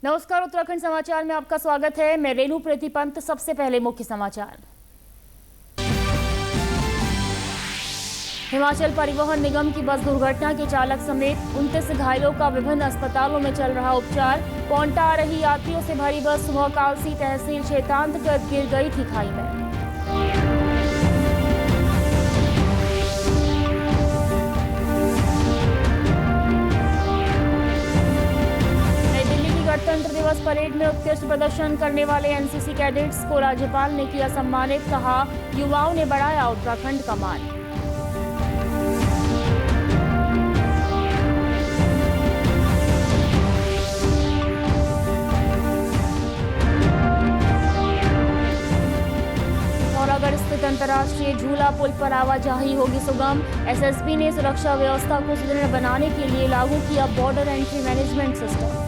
नमस्कार, उत्तराखंड समाचार में आपका स्वागत है। मैं रेणु प्रतिपंत। सबसे पहले मुख्य समाचार। हिमाचल परिवहन निगम की बस दुर्घटना के चालक समेत 29 घायलों का विभिन्न अस्पतालों में चल रहा उपचार। पौंटा आ रही यात्रियों से भरी बस सुबह कालसी तहसील क्षेत्रांतर्गत गिर गई थी खाई में। गणतंत्र दिवस परेड में उत्कृष्ट प्रदर्शन करने वाले एनसीसी कैडेट्स को राज्यपाल ने किया सम्मानित। कहा, युवाओं ने बढ़ाया उत्तराखंड का मान। पिथौरागढ़ स्थित अंतर्राष्ट्रीय झूला पुल पर आवाजाही होगी सुगम। एसएसबी ने सुरक्षा व्यवस्था को सुदृढ़ बनाने के लिए लागू किया बॉर्डर एंट्री मैनेजमेंट सिस्टम।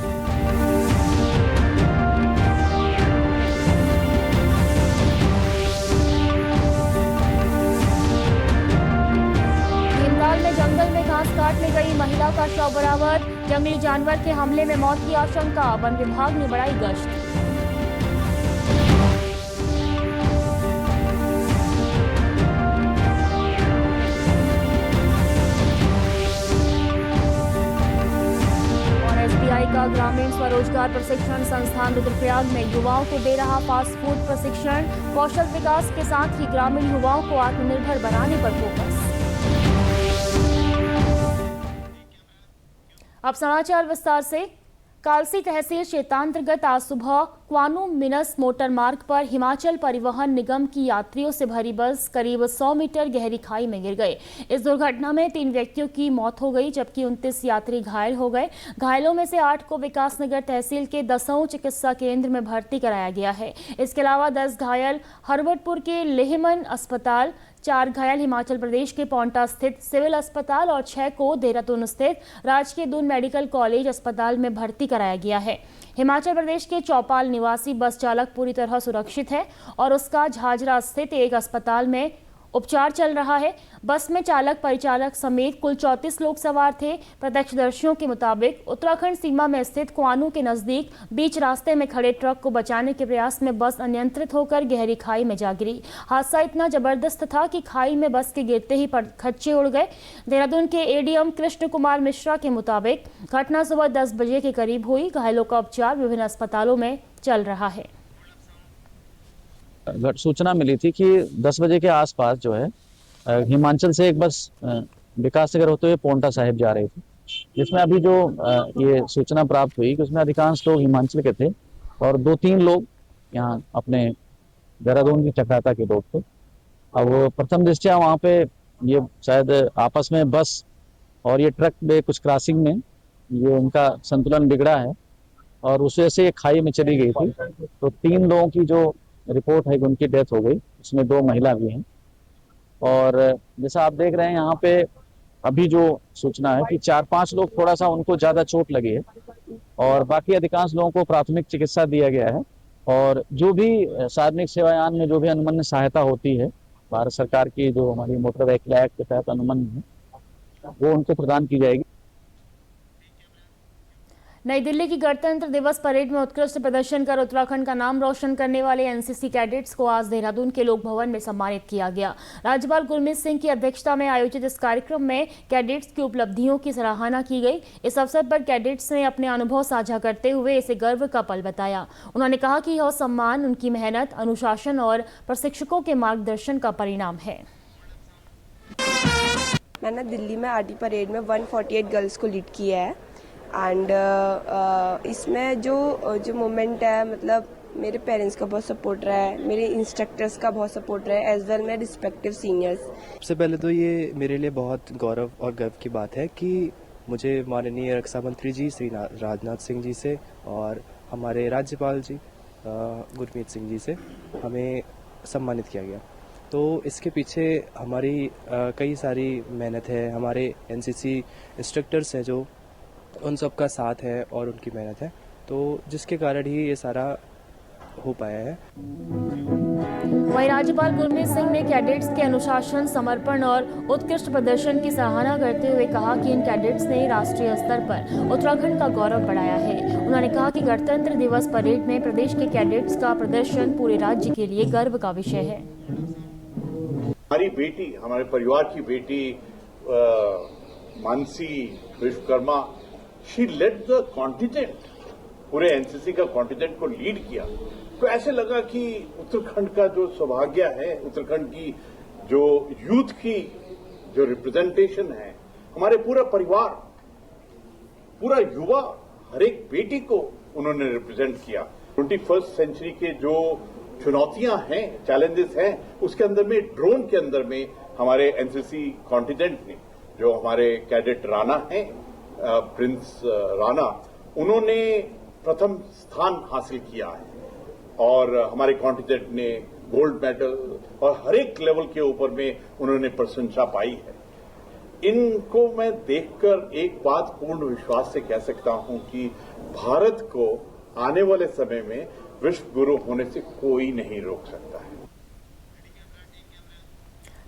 जंगल में घास काटने गई महिला का शव बरामद। जंगली जानवर के हमले में मौत की आशंका। वन विभाग ने बढ़ाई गश्त। और एसबीआई का ग्रामीण स्वरोजगार प्रशिक्षण संस्थान रुद्रप्रयाग में युवाओं को दे रहा फास्ट फूड प्रशिक्षण। कौशल विकास के साथ ही ग्रामीण युवाओं को आत्मनिर्भर बनाने पर फोकस। अब समाचार विस्तार से। कालसी तहसील क्षेत्रांतर्गत आज सुबह क्वानू मिनस मोटर मार्ग पर हिमाचल परिवहन निगम की यात्रियों से भरी बस करीब 100 मीटर गहरी खाई में गिर गई। इस दुर्घटना में 3 व्यक्तियों की मौत हो गई, जबकि 29 यात्री घायल हो गए। घायलों में से 8 को विकासनगर तहसील के दसों चिकित्सा केंद्र में भर्ती कराया गया है। इसके अलावा 10 घायल हरवटपुर के लेहमन अस्पताल, 4 घायल हिमाचल प्रदेश के पौंटा स्थित सिविल अस्पताल और 6 को देहरादून स्थित राजकीय दून मेडिकल कॉलेज अस्पताल में भर्ती कराया गया है। हिमाचल प्रदेश के चौपाल निवासी बस चालक पूरी तरह सुरक्षित है और उसका झाझरा स्थित एक अस्पताल में उपचार चल रहा है। बस में चालक परिचालक समेत कुल 34 लोग सवार थे। प्रत्यक्षदर्शियों के मुताबिक उत्तराखंड सीमा में स्थित क्वानू के नजदीक बीच रास्ते में खड़े ट्रक को बचाने के प्रयास में बस अनियंत्रित होकर गहरी खाई में जा गिरी। हादसा इतना जबरदस्त था कि खाई में बस के गिरते ही खच्चे उड़ गए। देहरादून के एडीएम कृष्ण कुमार मिश्रा के मुताबिक घटना सुबह 10 बजे के करीब हुई। घायलों का उपचार विभिन्न अस्पतालों में चल रहा है। सूचना मिली थी कि 10 बजे के आसपास जो है हिमाचल से एक बस विकासनगर होते हुए पौंटा साहिब जा रही थी, जिसमें अभी जो ये सूचना प्राप्त हुई कि उसमें अधिकांश लोग हिमाचल के थे और 2-3 लोग यहाँ अपने देहरादून की चक्राता के लोग थे। अब प्रथम दृष्टया वहाँ पे ये शायद आपस में बस और ये ट्रक में कुछ क्रॉसिंग में ये उनका संतुलन बिगड़ा है और उस वजह से ये खाई में चली गई थी। तो 3 लोगों की जो रिपोर्ट है कि उनकी डेथ हो गई, उसमें 2 महिला भी हैं। और जैसा आप देख रहे हैं यहाँ पे अभी जो सूचना है कि 4-5 लोग थोड़ा सा उनको ज्यादा चोट लगी है और बाकी अधिकांश लोगों को प्राथमिक चिकित्सा दिया गया है। और जो भी सार्वजनिक सेवायान में जो भी अनुमन्य सहायता होती है भारत सरकार की, जो हमारी मोटर व्हीकल एक्ट के तहत अनुमन्य है, वो उनको प्रदान की जाएगी। नई दिल्ली की गणतंत्र दिवस परेड में उत्कृष्ट प्रदर्शन कर उत्तराखंड का नाम रोशन करने वाले एनसीसी कैडेट्स को आज देहरादून के लोक भवन में सम्मानित किया गया। राज्यपाल गुरमीत सिंह की अध्यक्षता में आयोजित इस कार्यक्रम में कैडेट्स की उपलब्धियों की सराहना की गई। इस अवसर पर कैडेट्स ने अपने अनुभव साझा करते हुए इसे गर्व का पल बताया। उन्होंने कहा कि यह सम्मान उनकी मेहनत, अनुशासन और प्रशिक्षकों के मार्गदर्शन का परिणाम है। मैंने दिल्ली में आरटी परेड में 148 गर्ल्स को लीड किया है एंड इसमें जो मोमेंट है, मतलब मेरे पेरेंट्स का बहुत सपोर्ट रहा है, मेरे इंस्ट्रक्टर्स का बहुत सपोर्ट रहा है, एज वेल मेरे रिस्पेक्टिव सीनियर्स। सबसे पहले तो ये मेरे लिए बहुत गौरव और गर्व की बात है कि मुझे माननीय रक्षा मंत्री जी श्री राजनाथ सिंह जी से और हमारे राज्यपाल जी गुरमीत सिंह जी से हमें सम्मानित किया गया। तो इसके पीछे हमारी कई सारी मेहनत है, हमारे एनसीसी इंस्ट्रक्टर्स हैं जो उन सब का साथ है और उनकी मेहनत है, तो जिसके कारण ही ये सारा हो पाया है। वहीं राज्यपाल गुरमीत सिंह ने कैडेट्स के अनुशासन, समर्पण और उत्कृष्ट प्रदर्शन की सराहना करते हुए कहा कि इन कैडेट्स ने राष्ट्रीय स्तर पर उत्तराखंड का गौरव बढ़ाया है। उन्होंने कहा कि गणतंत्र दिवस परेड में प्रदेश के कैडेट्स का प्रदर्शन पूरे राज्य के लिए गर्व का विषय है। हमारी बेटी, हमारे परिवार की बेटी Mansi Vishwakarma, she led the contingent, पूरे एनसीसी का कॉन्टिजेंट को लीड किया। तो ऐसे लगा कि उत्तराखंड का जो सौभाग्य है, उत्तराखंड की जो यूथ की जो रिप्रेजेंटेशन है, हमारे पूरा परिवार, पूरा युवा, हर एक बेटी को उन्होंने रिप्रेजेंट किया। 21st सेंचुरी के जो चुनौतियां हैं, चैलेंजेस हैं, उसके अंदर में, ड्रोन के अंदर में हमारे एनसीसी कॉन्टिजेंट ने, जो हमारे कैडेट राणा हैं, प्रिंस राणा, उन्होंने प्रथम स्थान हासिल किया है और हमारे कॉन्टिजेंट ने गोल्ड मेडल और हर एक लेवल के ऊपर में उन्होंने प्रशंसा पाई है। इनको मैं देखकर एक बात पूर्ण विश्वास से कह सकता हूं कि भारत को आने वाले समय में विश्व गुरु होने से कोई नहीं रोक सकता है।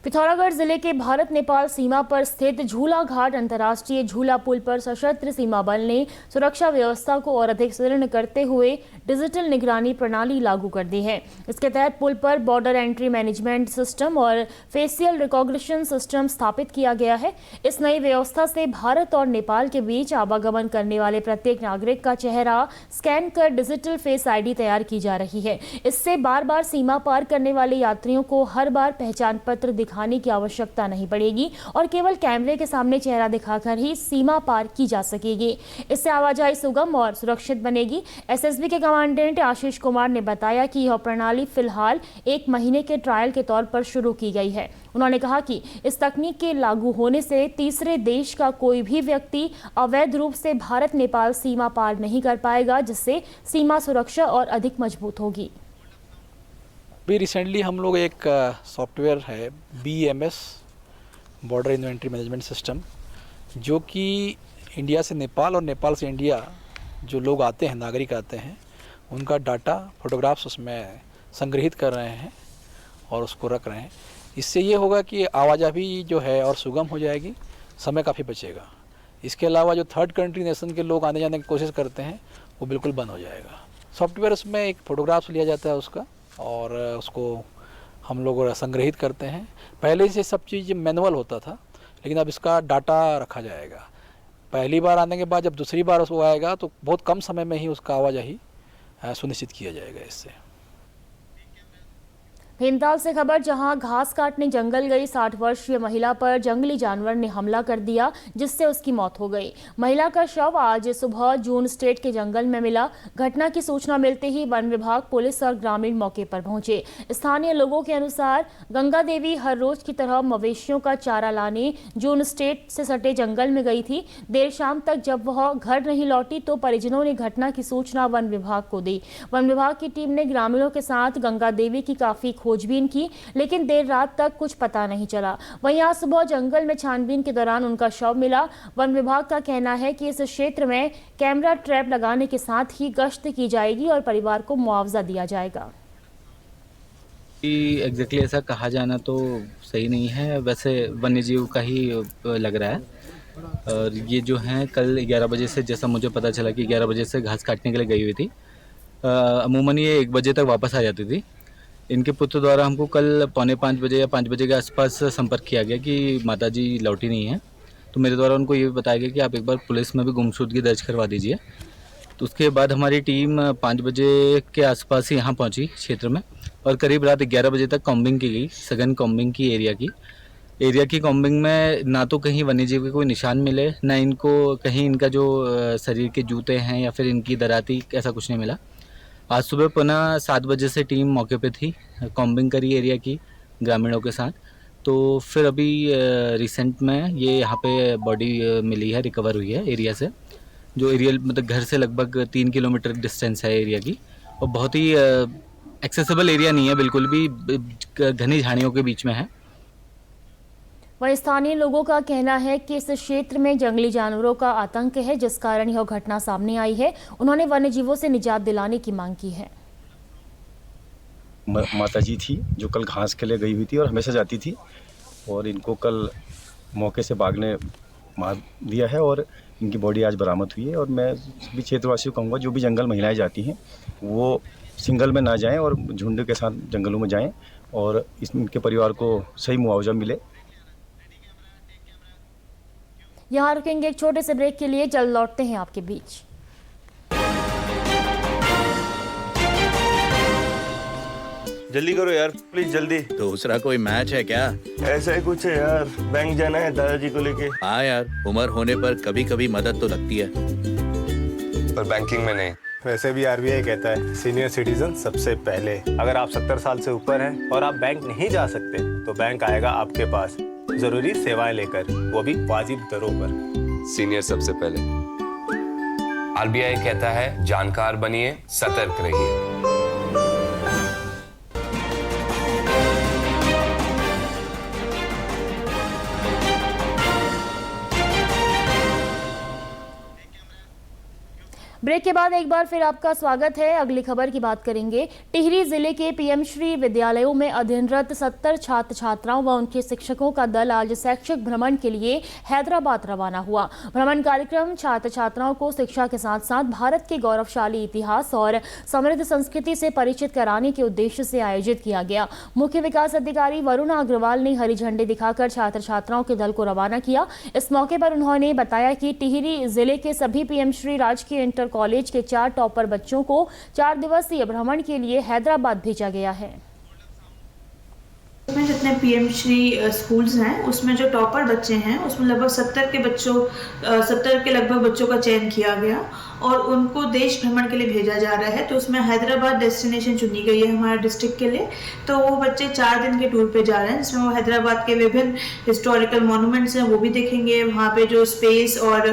पिथौरागढ़ जिले के भारत नेपाल सीमा पर स्थित झूला घाट अंतर्राष्ट्रीय झूला पुल पर सशस्त्र सीमा बल ने सुरक्षा व्यवस्था को और अधिक सुदृढ़ करते हुए डिजिटल निगरानी प्रणाली लागू कर दी है। इसके तहत पुल पर बॉर्डर एंट्री मैनेजमेंट सिस्टम और फेशियल रिकॉग्निशन सिस्टम स्थापित किया गया है। इस नई व्यवस्था से भारत और नेपाल के बीच आवागमन करने वाले प्रत्येक नागरिक का चेहरा स्कैन कर डिजिटल फेस आईडी तैयार की जा रही है। इससे बार बार सीमा पार करने वाले यात्रियों को हर बार पहचान पत्र दिखाने की आवश्यकता नहीं पड़ेगी और केवल कैमरे के सामने चेहरा दिखाकर ही सीमा पार की जा सकेगी। इससे आवाजाही सुगम और सुरक्षित बनेगी। एसएसबी के कमांडेंट आशीष कुमार ने बताया कि यह प्रणाली फिलहाल 1 महीने के ट्रायल के तौर पर शुरू की गई है। उन्होंने कहा कि इस तकनीक के लागू होने से तीसरे देश का कोई भी व्यक्ति अवैध रूप से भारत नेपाल सीमा पार नहीं कर पाएगा, जिससे सीमा सुरक्षा और अधिक मजबूत होगी। अभी रिसेंटली हम लोग एक सॉफ्टवेयर है BMS border inventory management system, जो कि इंडिया से नेपाल और नेपाल से इंडिया जो लोग आते हैं, नागरिक आते हैं, उनका डाटा, फोटोग्राफ्स उसमें संग्रहित कर रहे हैं और उसको रख रहे हैं। इससे ये होगा कि आवाजाही जो है और सुगम हो जाएगी, समय काफ़ी बचेगा। इसके अलावा जो थर्ड कंट्री नेशन के लोग आने जाने की कोशिश करते हैं वो बिल्कुल बंद हो जाएगा। सॉफ्टवेयर उसमें एक फ़ोटोग्राफ्स लिया जाता है उसका और उसको हम लोग संग्रहित करते हैं। पहले से सब चीज़ मैनुअल होता था, लेकिन अब इसका डाटा रखा जाएगा। पहली बार आने के बाद जब दूसरी बार उसको आएगा तो बहुत कम समय में ही उसका आवाजाही सुनिश्चित किया जाएगा इससे। भीमताल से खबर, जहां घास काटने जंगल गई 60 वर्षीय महिला पर जंगली जानवर ने हमला कर दिया, जिससे उसकी मौत हो गई। महिला का शव आज सुबह जून स्टेट के जंगल में मिला। घटना की सूचना मिलते ही वन विभाग, पुलिस और ग्रामीण मौके पर पहुंचे। स्थानीय लोगों के अनुसार गंगा देवी हर रोज की तरह मवेशियों का चारा लाने जून स्टेट से सटे जंगल में गई थी। देर शाम तक जब वह घर नहीं लौटी तो परिजनों ने घटना की सूचना वन विभाग को दी। वन विभाग की टीम ने ग्रामीणों के साथ गंगा देवी की काफी खोजबीन की, लेकिन देर रात तक कुछ पता नहीं चला। वहीं आज सुबह जंगल में छानबीन के दौरान उनका शव मिला। वन विभाग का कहना है कि इस क्षेत्र में कैमरा ट्रैप लगाने के साथ ही गश्त की जाएगी और परिवार को मुआवजा दिया जाएगा। एग्जैक्टली ऐसा कहा जाना तो सही नहीं है, वैसे वन्यजीव का ही लग रहा है। और ये जो हैं कल 11 बजे से, जैसा मुझे पता चला कि 11 बजे से घास काटने के लिए गई हुई थी। अमूमन ये 1 बजे तक वापस आ जाती थी। इनके पुत्र द्वारा हमको कल 4:45 बजे या 5 बजे के आसपास संपर्क किया गया कि माताजी लौटी नहीं है। तो मेरे द्वारा उनको ये बताया गया कि आप एक बार पुलिस में भी गुमशुदगी दर्ज करवा दीजिए। तो उसके बाद हमारी टीम 5 बजे के आसपास ही यहाँ पहुँची क्षेत्र में और करीब रात 11 बजे तक कॉम्बिंग की गई, सघन कॉम्बिंग की एरिया की कॉम्बिंग में ना तो कहीं वन्यजीव के कोई निशान मिले, ना इनको कहीं इनका जो शरीर के जूते हैं या फिर इनकी दराती, ऐसा कुछ नहीं मिला। आज सुबह पुनः 7 बजे से टीम मौके पे थी, कॉम्बिंग करी एरिया की ग्रामीणों के साथ। तो फिर अभी रिसेंट में ये यहाँ पे बॉडी मिली है, रिकवर हुई है एरिया से, जो एरिया मतलब घर से लगभग 3 किलोमीटर डिस्टेंस है एरिया की, और बहुत ही एक्सेसिबल एरिया नहीं है, बिल्कुल भी घनी झाड़ियों के बीच में है। वहीं स्थानीय लोगों का कहना है कि इस क्षेत्र में जंगली जानवरों का आतंक है, जिस कारण यह घटना सामने आई है। उन्होंने वन्यजीवों से निजात दिलाने की मांग की है। माता जी थी जो कल घास के लिए गई हुई थी और हमेशा जाती थी, और इनको कल मौके से बाघ ने मार दिया है और इनकी बॉडी आज बरामद हुई है। और मैं सभी क्षेत्रवासियों को कहूँगा जो भी जंगल महिलाएं जाती हैं वो सिंगल में ना जाएं और झुंड के साथ जंगलों में जाएं और इनके परिवार को सही मुआवजा मिले। यहाँ रुकेंगे एक छोटे से ब्रेक के लिए, जल्द लौटते हैं आपके बीच। जल्दी करो यार प्लीज, जल्दी। दूसरा कोई मैच है क्या? ऐसा ही कुछ है यार, बैंक जाना है दादाजी को लेके। हाँ यार, उम्र होने पर कभी कभी मदद तो लगती है, पर बैंकिंग में नहीं। वैसे भी आरबीआई कहता है सीनियर सिटीजन सबसे पहले। अगर आप 70 साल से ऊपर हैं और आप बैंक नहीं जा सकते तो बैंक आएगा आपके पास जरूरी सेवाएं लेकर, वो भी वाजिब दरों पर। सीनियर सबसे पहले। आरबीआई कहता है जानकार बनिए, सतर्क रहिए। ब्रेक के बाद एक बार फिर आपका स्वागत है। अगली खबर की बात करेंगे। टिहरी जिले के पीएम श्री विद्यालयों में अध्ययनरत 70 छात्र छात्राओं व उनके शिक्षकों का दल आज शैक्षिक भ्रमण के लिए हैदराबाद रवाना हुआ। भ्रमण कार्यक्रम छात्र छात्राओं को शिक्षा के साथ साथ भारत के गौरवशाली इतिहास और समृद्ध संस्कृति से परिचित कराने के उद्देश्य से आयोजित किया गया। मुख्य विकास अधिकारी वरुण अग्रवाल ने हरी झंडी दिखाकर छात्र छात्राओं के दल को रवाना किया। इस मौके पर उन्होंने बताया कि टिहरी जिले के सभी पीएम श्री राजकीय इंटर कॉलेज के 4 टॉपर बच्चों को 4 दिवसीय भ्रमण के लिए हैदराबाद भेजा गया है। उसमें जितने पीएम श्री स्कूल्स हैं उसमें जो टॉपर बच्चे हैं उसमें लगभग 70 के लगभग बच्चों का चयन किया गया और उनको देश भ्रमण के लिए भेजा जा रहा है। तो उसमें हैदराबाद डेस्टिनेशन चुनी गई है हमारे डिस्ट्रिक्ट के लिए। तो वो बच्चे 4 दिन के टूर पे जा रहे हैं जिसमें वो हैदराबाद के विभिन्न हिस्टोरिकल मॉन्यूमेंट्स हैं वो भी देखेंगे, वहाँ पे जो स्पेस और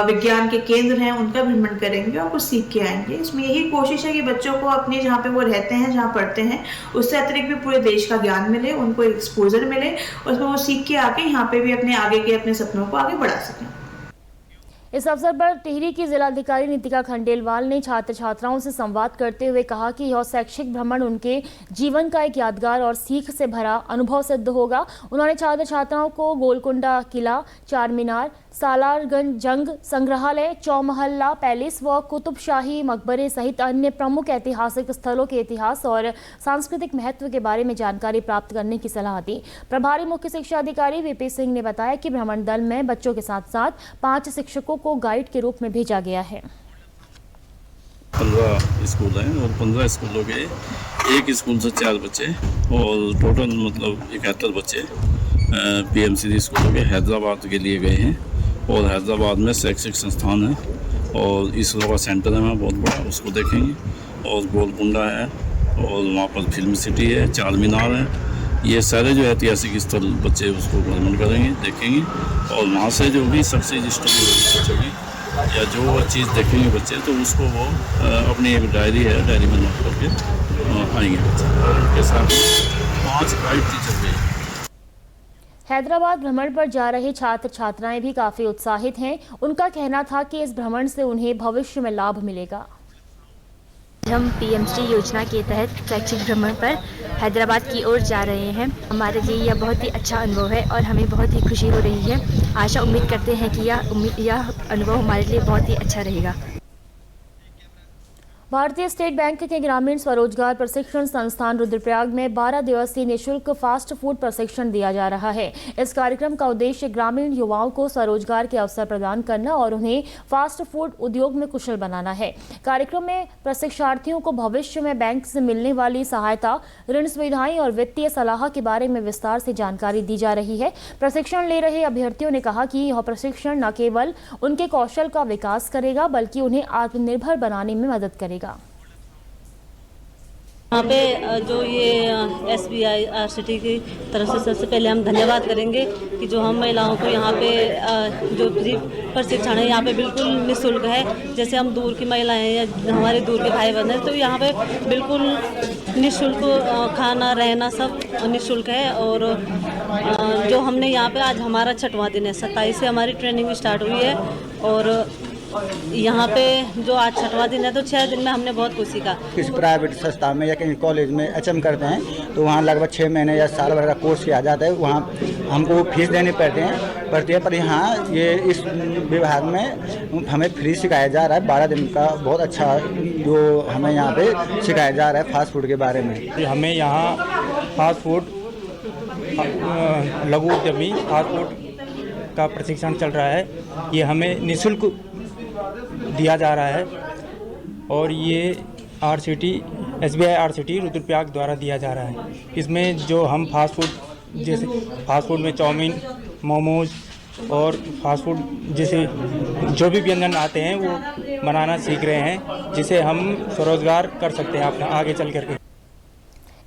विज्ञान के केंद्र हैं उनका भ्रमण करेंगे और कुछ सीख के आएंगे। इसमें यही कोशिश है कि बच्चों को अपनी जहाँ पे वो रहते हैं, जहाँ पढ़ते हैं, उससे अतिरिक्त भी पूरे देश का ज्ञान मिले, उनको एक्सपोजर मिले और उसमें वो सीख के आके यहाँ पे भी अपने आगे के अपने सपनों को आगे बढ़ा सकें। इस अवसर पर टिहरी की जिलाधिकारी नीतिका खंडेलवाल ने छात्र छात्राओं से संवाद करते हुए कहा कि यह शैक्षिक भ्रमण उनके जीवन का एक यादगार और सीख से भरा अनुभव सिद्ध होगा। उन्होंने छात्र छात्राओं को गोलकुंडा किला, चार मीनार, सालारगंज जंग संग्रहालय, चौमहल्ला पैलेस व कुतुबशाही मकबरे सहित अन्य प्रमुख ऐतिहासिक स्थलों के इतिहास और सांस्कृतिक महत्व के बारे में जानकारी प्राप्त करने की सलाह दी। प्रभारी मुख्य शिक्षा अधिकारी वीपी सिंह ने बताया कि भ्रमण दल में बच्चों के साथ साथ 5 शिक्षकों को गाइड के रूप में भेजा गया है। 15 स्कूल हैं और 15 स्कूलों के एक स्कूल से 4 बच्चे और टोटल मतलब 71 बच्चे पीएमसीडी स्कूलों के हैदराबाद के लिए गए हैं। और हैदराबाद में शैक्षिक संस्थान है और इसरो का सेंटर है वहाँ बहुत बड़ा, उसको देखेंगे। और गोलकुंडा है और वहाँ पर फिल्म सिटी है, चार मीनार है, ये सारे जो ऐतिहासिक स्थल बच्चे उसको भ्रमण करेंगे, देखेंगे। और वहाँ से जो भी सक्सेस स्टोरी होगी बच्चों की या जो चीज़ देखेंगे बच्चे तो उसको वो अपनी एक डायरी है, डायरी में नोट करके आएंगे बच्चे। उनके साथ 5 गाइड टीचर भी। हैदराबाद भ्रमण पर जा रहे छात्र छात्राएं भी काफी उत्साहित हैं। उनका कहना था कि इस भ्रमण से उन्हें भविष्य में लाभ मिलेगा। हम पीएमश्री योजना के तहत शैक्षिक भ्रमण पर हैदराबाद की ओर जा रहे हैं। हमारे लिए यह बहुत ही अच्छा अनुभव है और हमें बहुत ही खुशी हो रही है। आशा उम्मीद करते हैं कि यह अनुभव हमारे लिए बहुत ही अच्छा रहेगा। भारतीय स्टेट बैंक के ग्रामीण स्वरोजगार प्रशिक्षण संस्थान रुद्रप्रयाग में 12 दिवसीय निःशुल्क फास्ट फूड प्रशिक्षण दिया जा रहा है। इस कार्यक्रम का उद्देश्य ग्रामीण युवाओं को स्वरोजगार के अवसर प्रदान करना और उन्हें फास्ट फूड उद्योग में कुशल बनाना है। कार्यक्रम में प्रशिक्षार्थियों को भविष्य में बैंक से मिलने वाली सहायता, ऋण सुविधाएं और वित्तीय सलाह के बारे में विस्तार से जानकारी दी जा रही है। प्रशिक्षण ले रहे अभ्यर्थियों ने कहा कि यह प्रशिक्षण न केवल उनके कौशल का विकास करेगा बल्कि उन्हें आत्मनिर्भर बनाने में मदद करेगा। यहाँ पे जो ये SBI RCT की तरफ से सबसे पहले हम धन्यवाद करेंगे कि जो हम महिलाओं को यहाँ पे जो प्रशिक्षण है यहाँ पे बिल्कुल निःशुल्क है। जैसे हम दूर की महिलाएं या हमारे दूर के भाई बहन हैं तो यहाँ पे बिल्कुल निःशुल्क खाना रहना सब निःशुल्क है। और जो हमने यहाँ पे आज हमारा 6वां दिन है, 27 से हमारी ट्रेनिंग स्टार्ट हुई है और यहाँ पे जो आज 6वां दिन है तो 6 दिन में हमने बहुत कुछ सीखा। किसी प्राइवेट संस्था में या कहीं कॉलेज में एचएम करते हैं तो वहाँ लगभग 6 महीने या साल भर का कोर्स किया जाता है, वहाँ हमको फीस देनी पड़ती है, पर यहाँ ये इस विभाग में हमें फ्री सिखाया जा रहा है। 12 दिन का बहुत अच्छा जो हमें यहाँ पे सिखाया जा रहा है फास्ट फूड के बारे में। हमें यहाँ फास्ट फूड लघु उद्यमी फास्ट फूड का प्रशिक्षण चल रहा है, ये हमें निःशुल्क दिया जा रहा है और ये SBI RCT रुद्रप्रयाग द्वारा दिया जा रहा है। इसमें जो हम फास्ट फूड जैसे फास्ट फूड में चाउमीन, मोमोज और फास्ट फूड जैसे जो भी व्यंजन आते हैं वो बनाना सीख रहे हैं, जिसे हम स्वरोजगार कर सकते हैं अपना आगे चल करके।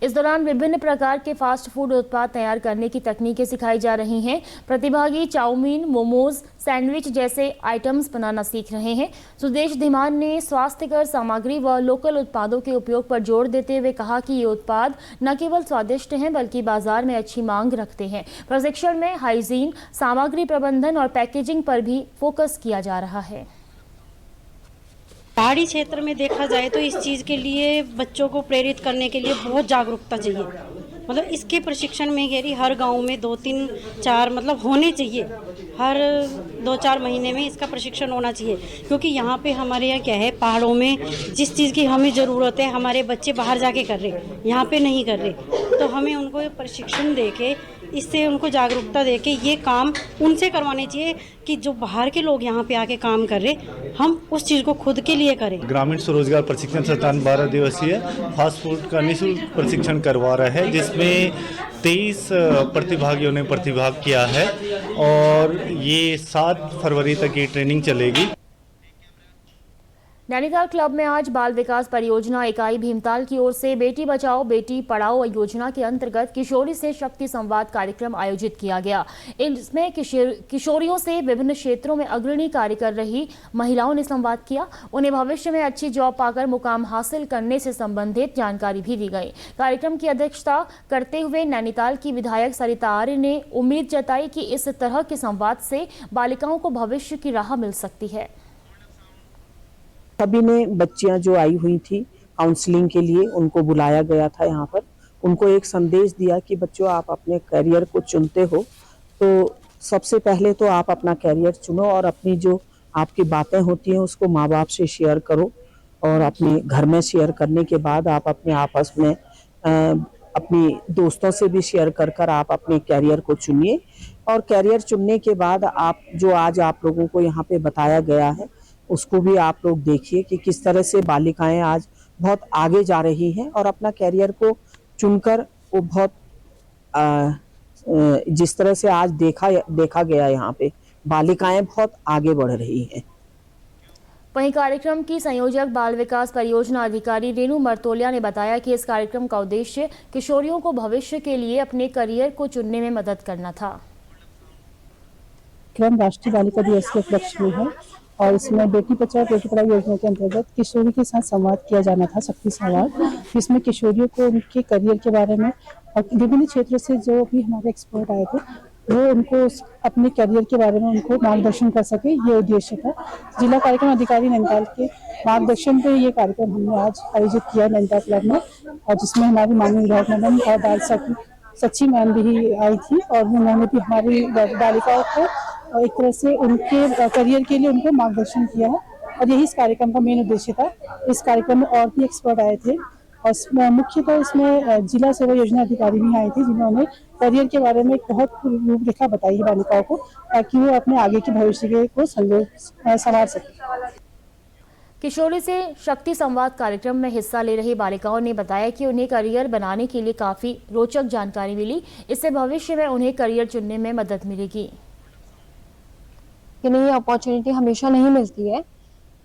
इस दौरान विभिन्न प्रकार के फास्ट फूड उत्पाद तैयार करने की तकनीकें सिखाई जा रही हैं। प्रतिभागी चाउमीन, मोमोज, सैंडविच जैसे आइटम्स बनाना सीख रहे हैं। सुदेश धीमान ने स्वास्थ्यकर सामग्री व लोकल उत्पादों के उपयोग पर जोर देते हुए कहा कि ये उत्पाद न केवल स्वादिष्ट हैं बल्कि बाजार में अच्छी मांग रखते हैं। प्रशिक्षण में हाइजीन, सामग्री प्रबंधन और पैकेजिंग पर भी फोकस किया जा रहा है। पहाड़ी क्षेत्र में देखा जाए तो इस चीज़ के लिए बच्चों को प्रेरित करने के लिए बहुत जागरूकता चाहिए। मतलब इसके प्रशिक्षण में कह रही हर गांव में 2-3-4 मतलब होने चाहिए, हर 2-4 महीने में इसका प्रशिक्षण होना चाहिए, क्योंकि यहाँ पे हमारे यहाँ क्या है, पहाड़ों में जिस चीज़ की हमें ज़रूरत है हमारे बच्चे बाहर जाके कर रहे, यहाँ पे नहीं कर रहे, तो हमें उनको प्रशिक्षण दे के इससे उनको जागरूकता दे के ये काम उनसे करवाने चाहिए कि जो बाहर के लोग यहाँ पे आके काम कर रहे हम उस चीज़ को खुद के लिए करें। ग्रामीण स्वरोजगार प्रशिक्षण संस्थान 12 दिवसीय फास्ट फूड का निःशुल्क प्रशिक्षण करवा रहा है, जिसमें 23 प्रतिभागियों ने प्रतिभाग किया है और ये 7 फरवरी तक ये ट्रेनिंग चलेगी। नैनीताल क्लब में आज बाल विकास परियोजना इकाई भीमताल की ओर से बेटी बचाओ बेटी पढ़ाओ योजना के अंतर्गत किशोरी से शक्ति संवाद कार्यक्रम आयोजित किया गया। इसमें किशोरियों से विभिन्न क्षेत्रों में अग्रणी कार्य कर रही महिलाओं ने संवाद किया। उन्हें भविष्य में अच्छी जॉब पाकर मुकाम हासिल करने से संबंधित जानकारी भी दी गई। कार्यक्रम की अध्यक्षता करते हुए नैनीताल की विधायक सरिता आर्य ने उम्मीद जताई कि इस तरह के संवाद से बालिकाओं को भविष्य की राह मिल सकती है। सभी ने बच्चियां जो आई हुई थी काउंसलिंग के लिए उनको बुलाया गया था यहाँ पर, उनको एक संदेश दिया कि बच्चों आप अपने करियर को चुनते हो तो सबसे पहले तो आप अपना करियर चुनो और अपनी जो आपकी बातें होती हैं उसको माँ बाप से शेयर करो और अपने घर में शेयर करने के बाद आप अपने आपस में अपनी दोस्तों से भी शेयर कर कर आप अपने करियर को चुनिए। और करियर चुनने के बाद आप जो आज आप लोगों को यहाँ पे बताया गया है उसको भी आप लोग देखिए कि किस तरह से बालिकाएं आज बहुत आगे जा रही हैं और अपना करियर को चुनकर वो बहुत जिस तरह से आज देखा गया यहाँ पे बालिकाएं बहुत आगे बढ़ रही हैं। वहीं कार्यक्रम की संयोजक बाल विकास परियोजना अधिकारी रेणु मर्तोलिया ने बताया कि इस कार्यक्रम का उद्देश्य किशोरियों को भविष्य के लिए अपने करियर को चुनने में मदद करना था। कार्यक्रम राष्ट्रीय बालिका दिवस के उपलक्ष्य में है और इसमें बेटी बचाओ बेटी पढ़ाओ योजना के अंतर्गत किशोरी के साथ संवाद किया जाना था, शक्ति संवाद, जिसमें किशोरियों को उनके करियर के बारे में और विभिन्न क्षेत्रों से जो भी हमारे एक्सपर्ट आए थे वो उनको अपने करियर के बारे में उनको मार्गदर्शन कर सके, ये उद्देश्य था। जिला कार्यक्रम अधिकारी नैनीताल के मार्गदर्शन पे ये कार्यक्रम हमने आज आयोजित किया नैनीताल क्लब में, और जिसमें हमारी माननीय विधायक मैडम और बाल सच्ची मैम भी आई थी और उन्होंने भी हमारी बालिकाओं को एक तरह से उनके करियर के लिए उनको मार्गदर्शन किया है और यही इस कार्यक्रम का मेन उद्देश्य था। इस कार्यक्रम में और भी एक्सपर्ट आए थे और मुख्यतः इसमें जिला सेवा योजना अधिकारी भी आए थे जिन्होंने करियर के बारे में एक बहुत रूपरेखा बताई है बालिकाओं को, ताकि वो अपने आगे के भविष्य को संवार सके। किशोरी से शक्ति संवाद कार्यक्रम में हिस्सा ले रही बालिकाओं ने बताया कि उन्हें करियर बनाने के लिए काफी रोचक जानकारी मिली, इससे भविष्य में उन्हें करियर चुनने में मदद मिलेगी। कि नहीं, अपॉर्चुनिटी हमेशा नहीं मिलती है।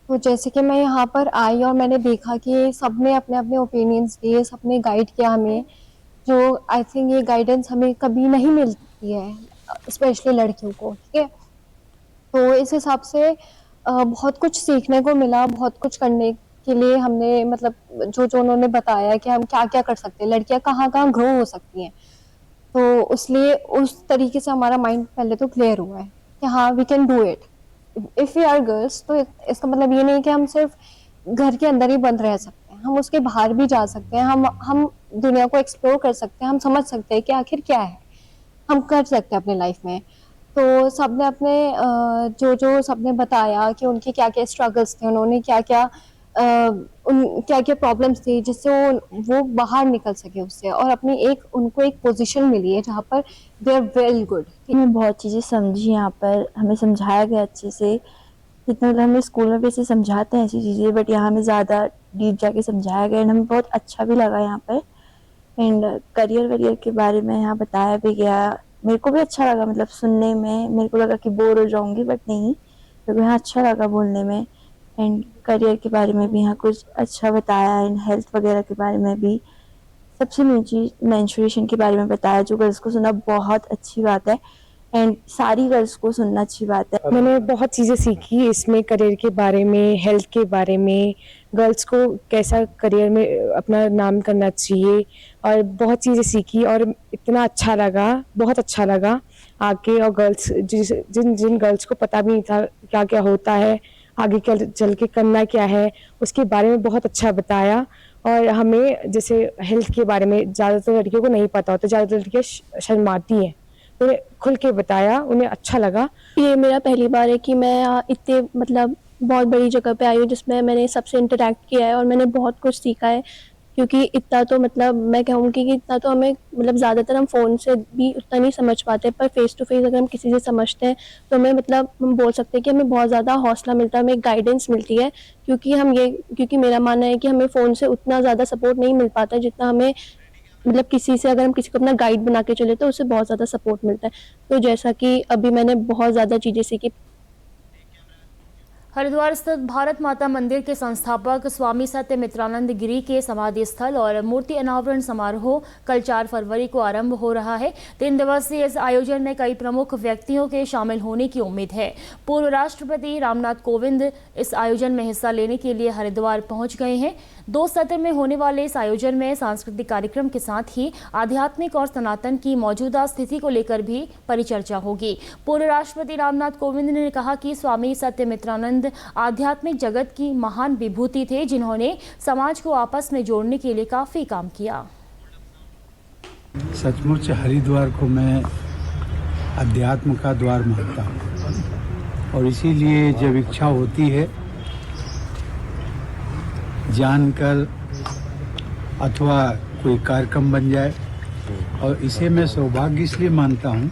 तो जैसे कि मैं यहाँ पर आई और मैंने देखा कि सबने अपने अपने ओपिनियंस दिए, सबने गाइड किया हमें, जो आई थिंक ये गाइडेंस हमें कभी नहीं मिलती है, स्पेशली लड़कियों को, ठीक है। तो इस हिसाब से बहुत कुछ सीखने को मिला, बहुत कुछ करने के लिए हमने मतलब जो उन्होंने बताया कि हम क्या क्या कर सकते हैं, लड़कियाँ कहाँ कहाँ ग्रो हो सकती हैं, तो इसलिए उस तरीके से हमारा माइंड पहले तो क्लियर हुआ है कि हाँ we can do it. If we are girls तो इसका मतलब ये नहीं कि हम सिर्फ घर के अंदर ही बंद रह सकते हैं, हम उसके बाहर भी जा सकते हैं, हम दुनिया को एक्सप्लोर कर सकते हैं, हम समझ सकते हैं कि आखिर क्या है, हम कर सकते हैं अपनी लाइफ में। तो सबने अपने जो सबने बताया कि उनके क्या क्या स्ट्रगल्स थे, उन्होंने क्या क्या क्या क्या प्रॉब्लम्स थी जिससे वो बाहर निकल सके उससे, और अपनी उनको एक पोजीशन मिली है जहाँ पर दे आर वेल गुड। मैं बहुत चीज़ें समझी, यहाँ पर हमें समझाया गया अच्छे से, जितना मतलब हमें स्कूल में भी ऐसे समझाते हैं ऐसी चीज़ें, बट यहाँ हमें ज़्यादा डीप जाके समझाया गया, एंड हमें बहुत अच्छा भी लगा यहाँ पर। एंड करियर वरियर के बारे में यहाँ बताया भी गया, मेरे को भी अच्छा लगा, मतलब सुनने में मेरे को लगा कि बोर हो जाऊंगी, बट नहीं, मेरे को यहाँ अच्छा लगा बोलने में। एंड करियर के बारे में भी यहाँ कुछ अच्छा बताया, एंड हेल्थ वगैरह के बारे में भी, सबसे मेन चीज़ मेंस्ट्रुएशन के बारे में बताया, जो गर्ल्स को सुनना बहुत अच्छी बात है, एंड सारी गर्ल्स को सुनना अच्छी बात है। मैंने बहुत चीज़ें सीखी इसमें, करियर के बारे में, हेल्थ के बारे में, गर्ल्स को कैसा करियर में अपना नाम करना चाहिए, और बहुत चीज़ें सीखी, और इतना अच्छा लगा, बहुत अच्छा लगा आके। और गर्ल्स जिन गर्ल्स को पता भी नहीं था क्या क्या होता है, आगे चल के करना क्या है, उसके बारे में बहुत अच्छा बताया। और हमें जैसे हेल्थ के बारे में ज़्यादातर लड़कियों को नहीं पता होता, ज़्यादातर लड़कियाँ शर्माती हैं, उन्हें खुल के बताया, उन्हें अच्छा लगा। ये मेरा पहली बार है कि मैं इतने मतलब बहुत बड़ी जगह पे आई हूँ जिसमें मैंने सबसे इंटरेक्ट किया है और मैंने बहुत कुछ सीखा है, क्योंकि इतना तो मतलब मैं कहूँगी कि इतना तो हमें मतलब ज़्यादातर हम फ़ोन से भी उतना नहीं समझ पाते, पर फेस टू फेस अगर हम किसी से समझते हैं तो हमें मतलब हम बोल सकते हैं कि हमें बहुत ज़्यादा हौसला मिलता है, हमें गाइडेंस मिलती है, क्योंकि मेरा मानना है कि हमें फ़ोन से उतना ज़्यादा सपोर्ट नहीं मिल पाता जितना हमें मतलब किसी से, अगर हम किसी को अपना गाइड बना के चले तो उससे बहुत ज़्यादा सपोर्ट मिलता है। तो जैसा कि अभी मैंने बहुत ज़्यादा चीज़ें सीखी। हरिद्वार स्थित भारत माता मंदिर के संस्थापक स्वामी सत्यमित्रानंद गिरी के समाधि स्थल और मूर्ति अनावरण समारोह कल 4 फरवरी को आरंभ हो रहा है। 3 दिवसीय इस आयोजन में कई प्रमुख व्यक्तियों के शामिल होने की उम्मीद है। पूर्व राष्ट्रपति रामनाथ कोविंद इस आयोजन में हिस्सा लेने के लिए हरिद्वार पहुंच गए हैं। 2 सत्र में होने वाले इस आयोजन में सांस्कृतिक कार्यक्रम के साथ ही आध्यात्मिक और सनातन की मौजूदा स्थिति को लेकर भी परिचर्चा होगी। पूर्व राष्ट्रपति रामनाथ कोविंद ने कहा कि स्वामी सत्यमित्रानंद आध्यात्मिक जगत की महान विभूति थे, जिन्होंने समाज को आपस में जोड़ने के लिए काफी काम किया। सचमुच हरिद्वार को मैं अध्यात्म का द्वार मानता हूँ, और इसीलिए जब इच्छा होती है जानकर अथवा कोई कार्यक्रम बन जाए, और इसे मैं सौभाग्य इसलिए मानता हूँ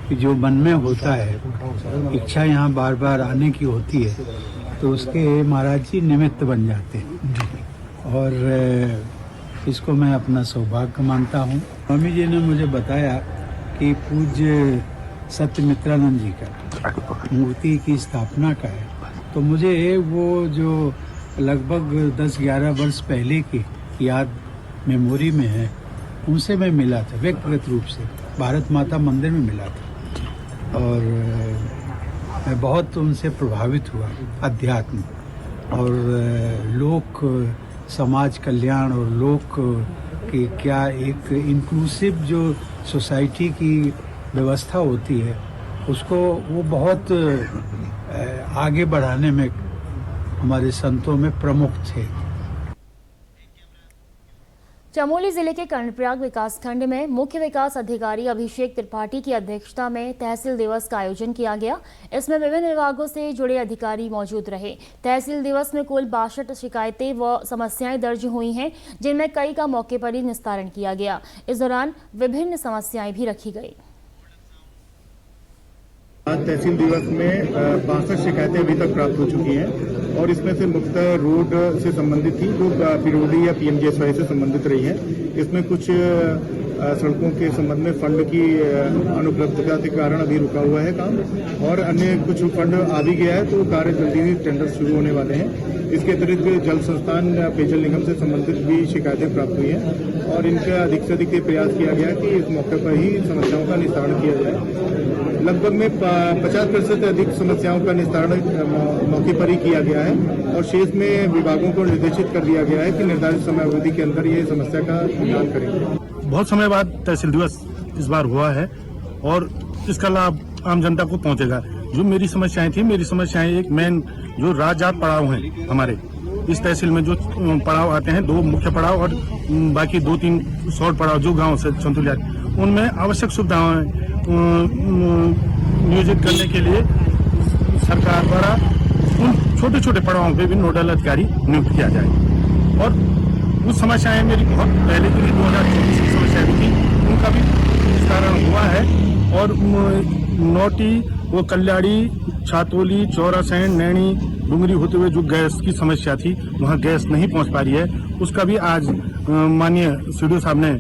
कि जो मन में होता है, इच्छा यहाँ बार बार आने की होती है, तो उसके महाराज जी निमित्त बन जाते हैं, और इसको मैं अपना सौभाग्य मानता हूँ। स्वामी जी ने मुझे बताया कि पूज्य सत्यमित्रानंद जी का मूर्ति की स्थापना का है, तो मुझे वो जो लगभग 10-11 वर्ष पहले की याद मेमोरी में है, उनसे मैं मिला था व्यक्तिगत रूप से, भारत माता मंदिर में मिला था, और मैं बहुत उनसे प्रभावित हुआ। अध्यात्म और लोक समाज कल्याण और लोक की क्या एक इंक्लूसिव जो सोसाइटी की व्यवस्था होती है, उसको वो बहुत आगे बढ़ाने में हमारे संतों में प्रमुख थे। चमोली जिले के कर्णप्रयाग विकासखंड में मुख्य विकास अधिकारी अभिषेक त्रिपाठी की अध्यक्षता में तहसील दिवस का आयोजन किया गया। इसमें विभिन्न विभागों से जुड़े अधिकारी मौजूद रहे। तहसील दिवस में कुल 62 शिकायतें व समस्याएं दर्ज हुई हैं, जिनमें कई का मौके पर ही निस्तारण किया गया। इस दौरान विभिन्न समस्याएं भी रखी गई। तहसील दिवस में 62 शिकायतें अभी तक प्राप्त हो चुकी हैं, और इसमें से मुख्यतः रोड से संबंधित थी, जो पिरोडी या पीएमजीएसवाई से संबंधित रही है। इसमें कुछ सड़कों के संबंध में फंड की अनुपलब्धता के कारण अभी रुका हुआ है काम, और अन्य कुछ फंड आ भी गया है, तो कार्य जल्दी ही टेंडर शुरू होने वाले हैं। इसके अतिरिक्त जल संस्थान पेयजल निगम से संबंधित भी शिकायतें प्राप्त हुई हैं, और इनका अधिक से अधिक प्रयास किया गया कि इस मौके पर ही समस्याओं का निस्तारण किया जाए। लगभग में 50% अधिक समस्याओं का निस्तारण मौके पर ही किया गया है, और शेष में विभागों को निर्देशित कर दिया गया है कि निर्धारित समय अवधि के अंदर ये समस्या का निदान करेंगे। बहुत समय बाद तहसील दिवस इस बार हुआ है, और इसका लाभ आम जनता को पहुंचेगा। जो मेरी समस्याएं एक मेन जो राजात पड़ाव हैं हमारे इस तहसील में, जो पड़ाव आते हैं 2 मुख्य पड़ाव और बाकी 2-3 शॉर्ट पड़ाव जो गांव से संतुलिया, उनमें आवश्यक सुविधाएं नियोजित करने के लिए सरकार द्वारा उन छोटे छोटे पड़ावों पे भी नोडल अधिकारी नियुक्त किया जाए। और कुछ समस्याएं मेरी बहुत पहले की 2024 की समस्या भी थी, उनका भी निस्तारण हुआ है। और नोटी वो कल्याणी, छातोली, चौरासैन, नैनी, डुंगरी होते हुए जो गैस की समस्या थी, वहाँ गैस नहीं पहुँच पा रही है, उसका भी आज माननीय सीडीओ साहब ने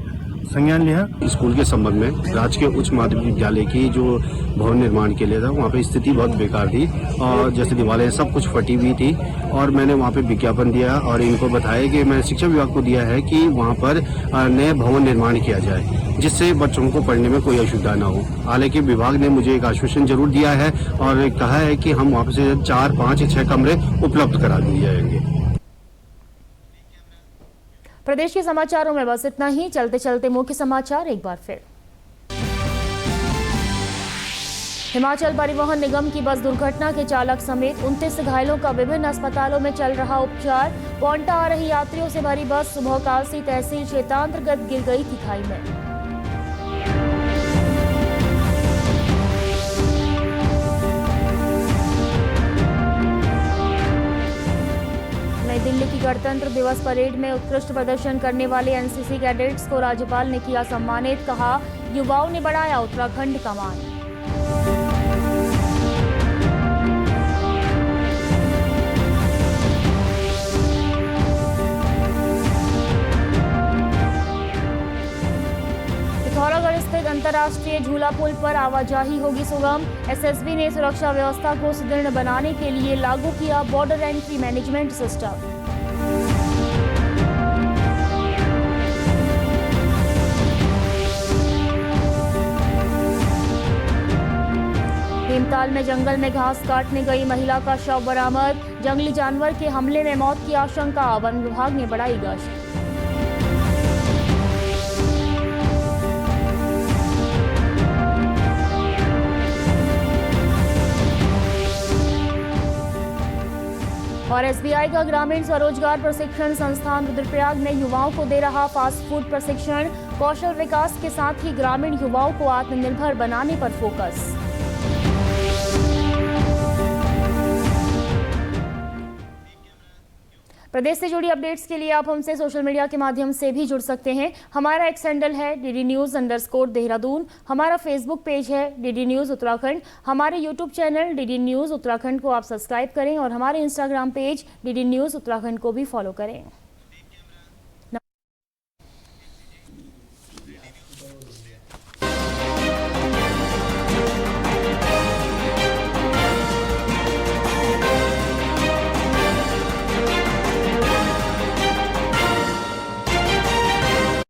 संज्ञान लिया। स्कूल के संबंध में राजकीय उच्च माध्यमिक विद्यालय की जो भवन निर्माण के लिए था, वहाँ पे स्थिति बहुत बेकार थी और जैसे दीवारें सब कुछ फटी हुई थी। और मैंने वहाँ पे विज्ञापन दिया और इनको बताया कि मैंने शिक्षा विभाग को दिया है कि वहाँ पर नए भवन निर्माण किया जाए जिससे बच्चों को पढ़ने में कोई असुविधा ना हो। हालांकि विभाग ने मुझे एक आश्वासन जरूर दिया है और कहा है कि हम वहाँ से 4, 5 या 6 कमरे उपलब्ध करा दिए जाएंगे। प्रदेश के समाचारों में बस इतना ही। चलते चलते मुख्य समाचार एक बार फिर। हिमाचल परिवहन निगम की बस दुर्घटना के चालक समेत 29 घायलों का विभिन्न अस्पतालों में चल रहा उपचार। पौंटा आ रही यात्रियों से भरी बस सुबह कालसी तहसील क्षेत्रांतर्गत गिर गई थी खाई में। नई दिल्ली की गणतंत्र दिवस परेड में उत्कृष्ट प्रदर्शन करने वाले एनसीसी कैडेट्स को राज्यपाल ने किया सम्मानित। कहा, युवाओं ने बढ़ाया उत्तराखंड का मान। पिथौरागढ़ स्थित अंतर्राष्ट्रीय झूला पुल पर आवाजाही होगी सुगम। एसएसबी ने सुरक्षा व्यवस्था को सुदृढ़ बनाने के लिए लागू किया border entry management system. Bhimtal में जंगल में घास काटने गई महिला का शव बरामद। जंगली जानवर के हमले में मौत की आशंका, वन विभाग ने बढ़ाई गश्त। और एसबीआई का ग्रामीण स्वरोजगार प्रशिक्षण संस्थान रुद्रप्रयाग ने युवाओं को दे रहा फास्ट फूड प्रशिक्षण। कौशल विकास के साथ ही ग्रामीण युवाओं को आत्मनिर्भर बनाने पर फोकस। प्रदेश से जुड़ी अपडेट्स के लिए आप हमसे सोशल मीडिया के माध्यम से भी जुड़ सकते हैं। हमारा एक्स हैंडल है DD News_देहरादून। हमारा फेसबुक पेज है DD News उत्तराखंड। हमारे YouTube channel DD News Uttarakhand को आप सब्सक्राइब करें और हमारे Instagram page DD News Uttarakhand को भी फॉलो करें।